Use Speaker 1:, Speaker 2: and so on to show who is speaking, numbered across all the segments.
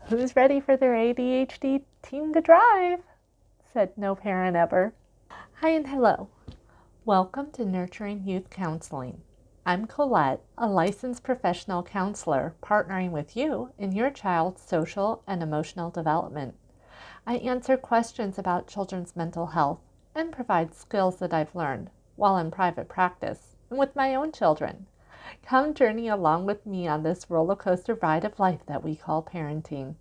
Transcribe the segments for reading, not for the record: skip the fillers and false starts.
Speaker 1: Who's ready for their ADHD teen to drive? Said no parent ever. Hi and hello. Welcome to Nurturing Youth Counseling. I'm Colette, a licensed professional counselor partnering with you in your child's social and emotional development. I answer questions about children's mental health and provide skills that I've learned while in private practice and with my own children. Come journey along with me on this roller coaster ride of life that we call parenting.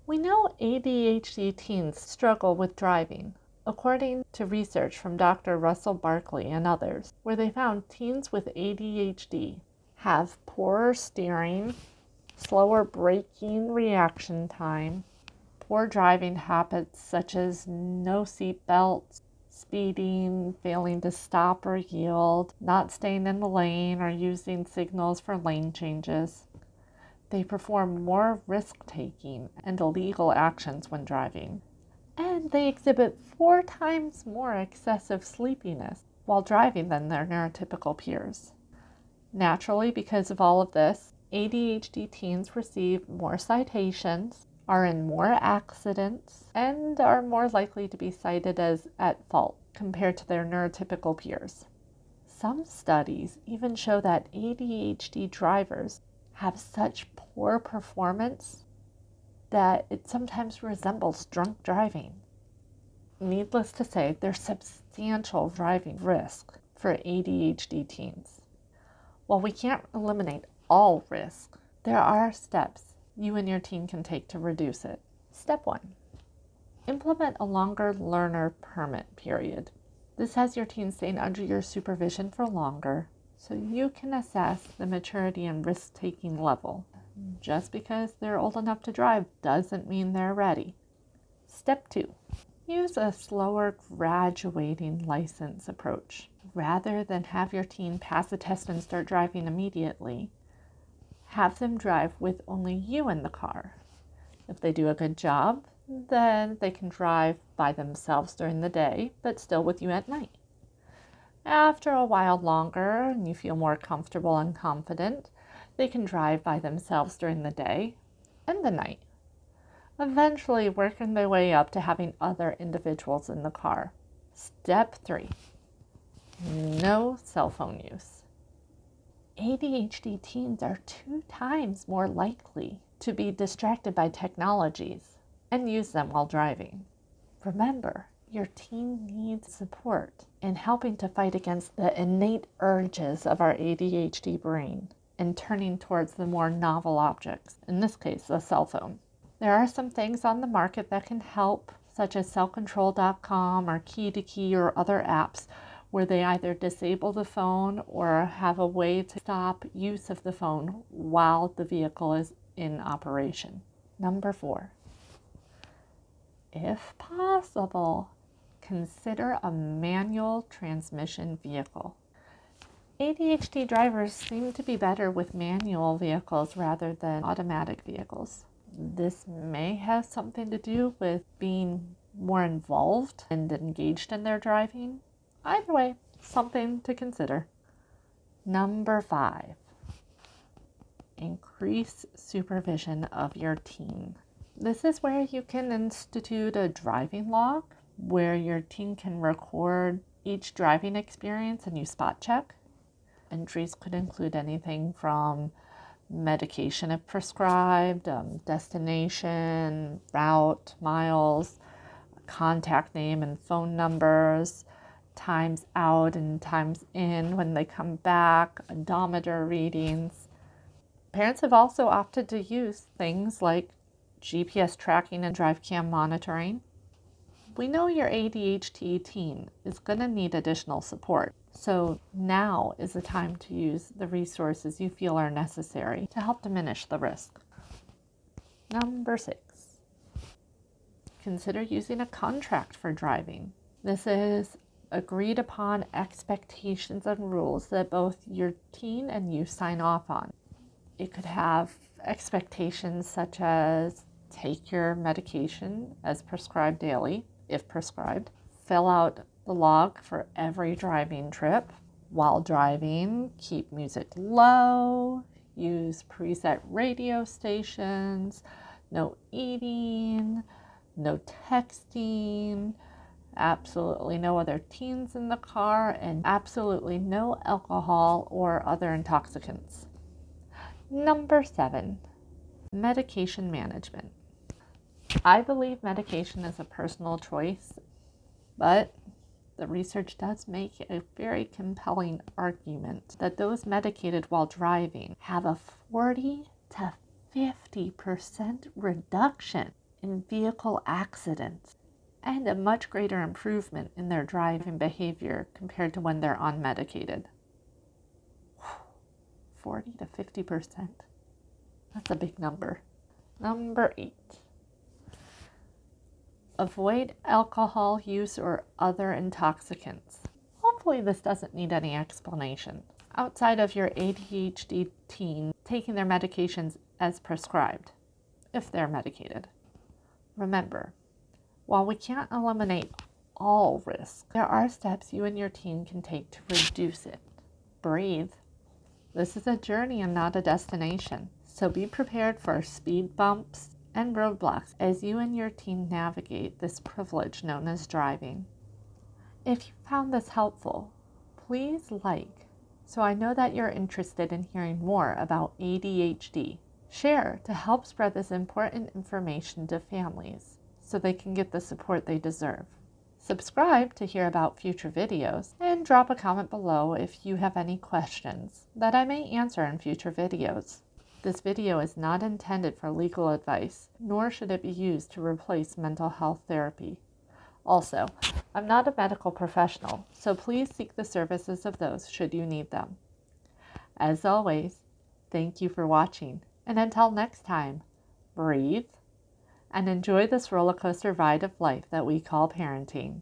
Speaker 1: We know ADHD teens struggle with driving, according to research from Dr. Russell Barkley and others, where they found teens with ADHD have poorer steering, slower braking reaction time, poor driving habits such as no seat belts, speeding, failing to stop or yield, not staying in the lane or using signals for lane changes. They perform more risk-taking and illegal actions when driving. And they exhibit 4 times more excessive sleepiness while driving than their neurotypical peers. Naturally, because of all of this, ADHD teens receive more citations, are in more accidents, and are more likely to be cited as at fault compared to their neurotypical peers. Some studies even show that ADHD drivers have such poor performance that it sometimes resembles drunk driving. Needless to say, there's substantial driving risk for ADHD teens. While we can't eliminate all risk, there are steps you and your teen can take to reduce it. Step 1. Implement a longer learner permit period. This has your teen staying under your supervision for longer, so you can assess the maturity and risk-taking level. Just because they're old enough to drive doesn't mean they're ready. Step 2. Use a slower graduating license approach. Rather than have your teen pass a test and start driving immediately, have them drive with only you in the car. If they do a good job, then they can drive by themselves during the day, but still with you at night. After a while longer and you feel more comfortable and confident, they can drive by themselves during the day and the night, eventually working their way up to having other individuals in the car. Step 3. No cell phone use. ADHD teens are 2 times more likely to be distracted by technologies and use them while driving. Remember, your teen needs support in helping to fight against the innate urges of our ADHD brain and turning towards the more novel objects, in this case, the cell phone. There are some things on the market that can help, such as cellcontrol.com or Key2Key or other apps where they either disable the phone or have a way to stop use of the phone while the vehicle is in operation. Number 4. If possible, consider a manual transmission vehicle. ADHD drivers seem to be better with manual vehicles rather than automatic vehicles. This may have something to do with being more involved and engaged in their driving. Either way, something to consider. Number 5. Increase supervision of your teen. This is where you can institute a driving log where your teen can record each driving experience and you spot check. Entries could include anything from medication if prescribed, destination, route, miles, contact name and phone numbers, times out and times in when they come back, odometer readings. Parents have also opted to use things like GPS tracking and drive cam monitoring. We know your ADHD teen is going to need additional support, so now is the time to use the resources you feel are necessary to help diminish the risk. Number 6. Consider using a contract for driving. This is agreed upon expectations and rules that both your teen and you sign off on. It could have expectations such as take your medication as prescribed daily, if prescribed, fill out the log for every driving trip. While driving, keep music low, use preset radio stations, No eating, no texting, absolutely no other teens in the car, and absolutely no alcohol or other intoxicants. Number 7, medication management. I believe medication is a personal choice, but the research does make a very compelling argument that those medicated while driving have a 40 to 50% reduction in vehicle accidents and a much greater improvement in their driving behavior compared to when they're unmedicated. 40 to 50%. That's a big number. Number 8. Avoid alcohol use or other intoxicants. Hopefully this doesn't need any explanation. Outside of your ADHD teen taking their medications as prescribed, if they're medicated. Remember, while we can't eliminate all risk, there are steps you and your teen can take to reduce it. Breathe. This is a journey and not a destination, so be prepared for speed bumps and roadblocks as you and your teen navigate this privilege known as driving. If you found this helpful, please like, so I know that you're interested in hearing more about ADHD. Share to help spread this important information to families so they can get the support they deserve. Subscribe to hear about future videos, and drop a comment below if you have any questions that I may answer in future videos. This video is not intended for legal advice, nor should it be used to replace mental health therapy. Also, I'm not a medical professional, so please seek the services of those should you need them. As always, thank you for watching, and until next time, breathe and enjoy this roller coaster ride of life that we call parenting.